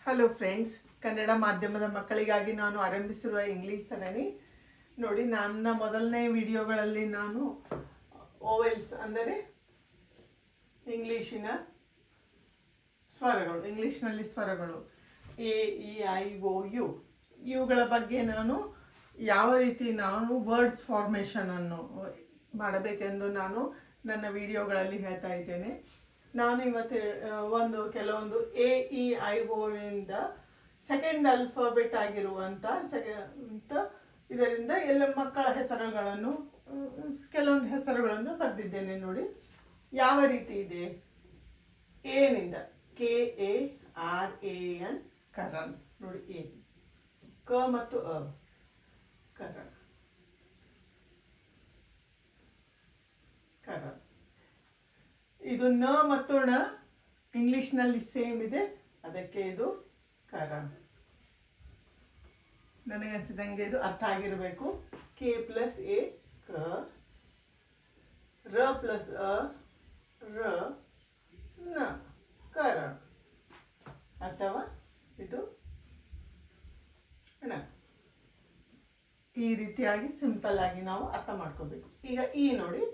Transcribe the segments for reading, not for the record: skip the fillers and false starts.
Hello friends, Kannada ಮಾಧ್ಯಮದ ಮಕ್ಕಳಿಗಾಗಿ ನಾನು ಆರಂಭಿಸಿರುವ ಇಂಗ್ಲೀಷ್ ಸರಣಿ ನೋಡಿ. ನನ್ನ ಮೊದಲನೇ ವಿಡಿಯೋಗಳಲ್ಲಿ ನಾನು ಓವೆಲ್ಸ್ ಅಂದರೆ ಇಂಗ್ಲೀಷ್ನಲ್ಲಿ ಸ್ವರಗಳು A E I O U ಇವುಗಳ ಬಗ್ಗೆ ನಾನು ಯಾವ ರೀತಿ ವರ್ಡ್ಸ್ ಫಾರ್ಮೇಷನನ್ನು ಮಾಡಬೇಕೆಂದು ನಾನು ನನ್ನ ವಿಡಿಯೋಗಳಲ್ಲಿ ಹೇಳ್ತಾ ಇದ್ದೇನೆ. ನಾನು ಇವತ್ತು ಕೆಲವೊಂದು ಎ ಇ ಐ ಓ ಇಂದ ಸೆಕೆಂಡ್ ಆಲ್ಫಾಬೆಟ್ ಆಗಿರುವಂಥ ಇದರಿಂದ ಎಲ್ಲ ಮಕ್ಕಳ ಹೆಸರುಗಳನ್ನು ಕೆಲವೊಂದು ಹೆಸರುಗಳನ್ನು ಬರೆದಿದ್ದೇನೆ ನೋಡಿ. ಯಾವ ರೀತಿ ಇದೆ? ಎನಿಂದ KARAN ಕರಣ್ ನೋಡಿ. ಎ ಕ ಮತ್ತು ಅ ಕರಣ್ ಕರಣ್. ಇದು ನ ಮತ್ತು ಣ ಇಂಗ್ಲಿಷ್ನಲ್ಲಿ ಸೇಮ್ ಇದೆ, ಅದಕ್ಕೆ ಇದು ಕರಣ್. ನನಗನ್ಸಿದಂಗೆ ಇದು ಅರ್ಥ ಆಗಿರಬೇಕು. ಕೆ ಪ್ಲಸ್ ಎ ಕ, ರ ಪ್ಲಸ್ ಅ ರ ನ ಕರಣ್, ಅಥವಾ ಇದು ಣ. ಈ ರೀತಿಯಾಗಿ ಸಿಂಪಲ್ ಆಗಿ ನಾವು ಅರ್ಥ ಮಾಡ್ಕೋಬೇಕು. ಈಗ ಈ ನೋಡಿ,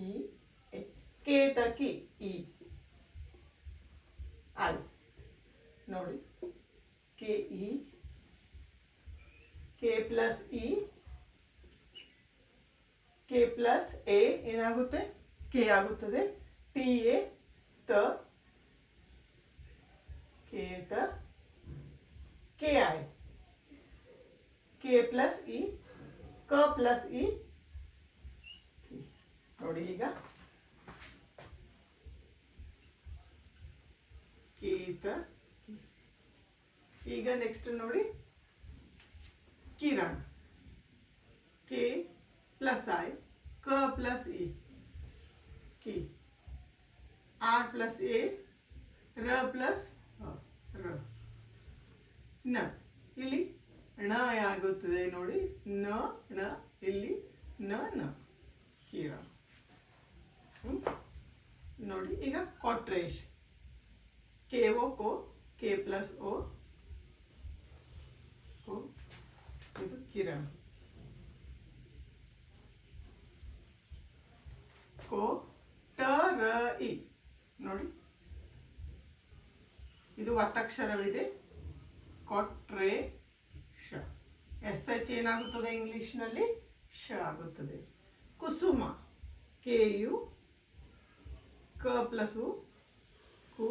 ಈ ಕೇತಕಿ ಇ ಐ ನೋಡಿ. K E K plus E K plus A ಏನಾಗುತ್ತೆ? ಕೆ ಆಗುತ್ತದೆ. ಟಿ ಎ ತ ಕೇತ, K I K plus E ಕ ಪ್ಲಸ್ ಇ ನೋಡಿ. ಈಗ ಕೇತ. ಈಗ ನೆಕ್ಸ್ಟ್ ನೋಡಿ, ಕಿರಣ್. ಕೆ ಪ್ಲಸ್ ಐ ಕ ಪ್ಲಸ್ ಇ ಕಿ, ಆರ್ ಪ್ಲಸ್ ಎ ರ ಪ್ಲಸ್ ರ ನ. ಇಲ್ಲಿ ಣ ಆಗುತ್ತದೆ ನೋಡಿ. ನ ಣ, ಇಲ್ಲಿ ನ ನ ಕಿರಣ್ ನೋಡಿ. ಈಗ ಕೊಟ್ರೇಶ್. ಕೆ ಓ ಕೋ, ಕೆ ಪ್ಲಸ್ ಓ ಕೋ, ಇದು ಕಿರಣ್. ಕೋ ಟ ರ ಇ ನೋಡಿ, ಇದು ಒತ್ತಕ್ಷರವಿದೆ. ಕೊಟ್ರೆ ಶ. ಎಸ್ ಎಚ್ ಏನಾಗುತ್ತದೆ ಇಂಗ್ಲಿಷ್ನಲ್ಲಿ? ಶ ಆಗುತ್ತದೆ. ಕುಸುಮ. ಕೆ ಯು ಕ ಪ್ಲಸ್ ಉ ಕು,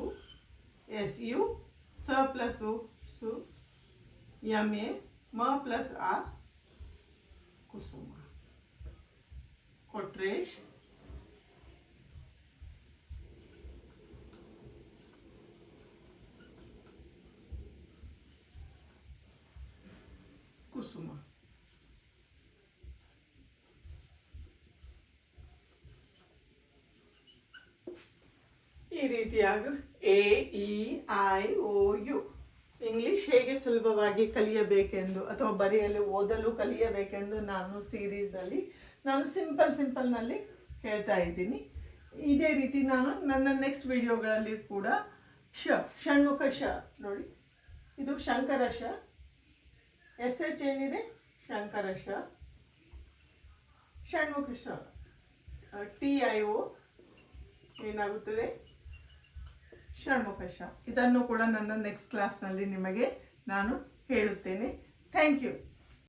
ಎಸ್ ಯು ಸ ಪ್ಲಸ್ ಉ ಸು, ಎಮ್ ಎ ಮ ಪ್ಲಸ್ ಆ ಕುಸುಮ. ಕೊಟ್ರೇಶ್. ಕುಸುಮ. ಈ ರೀತಿಯಾಗಿ A E I O U English ಹೇಗೆ ಸುಲಭವಾಗಿ ಕಲಿಯಬೇಕೆಂದು ಅಥವಾ ಬರೆಯಲು ಓದಲು ಕಲಿಯಬೇಕೆಂದು ನಾನು ಸೀರೀಸ್ನಲ್ಲಿ ಸಿಂಪಲ್ನಲ್ಲಿ ಹೇಳ್ತಾ ಇದ್ದೀನಿ. ಇದೇ ರೀತಿ ನಾನು ನನ್ನ ನೆಕ್ಸ್ಟ್ ವಿಡಿಯೋಗಳಲ್ಲಿ ಕೂಡ ಷಣ್ಮುಖ ಶ ನೋಡಿ. ಇದು ಶಂಕರ ಶ. ಎಸ್ ಎಚ್ ಏನಿದೆ? ಶಂಕರ ಶ. ಷಣ್ಮುಖ ಶ. ಟಿ ಐ ಓ ಏನಾಗುತ್ತದೆ? ಷಣ್ಮುಖ ಶ. ಇದನ್ನು ಕೂಡ ನನ್ನ ನೆಕ್ಸ್ಟ್ ಕ್ಲಾಸ್ನಲ್ಲಿ ನಿಮಗೆ ನಾನು ಹೇಳುತ್ತೇನೆ. Thank you.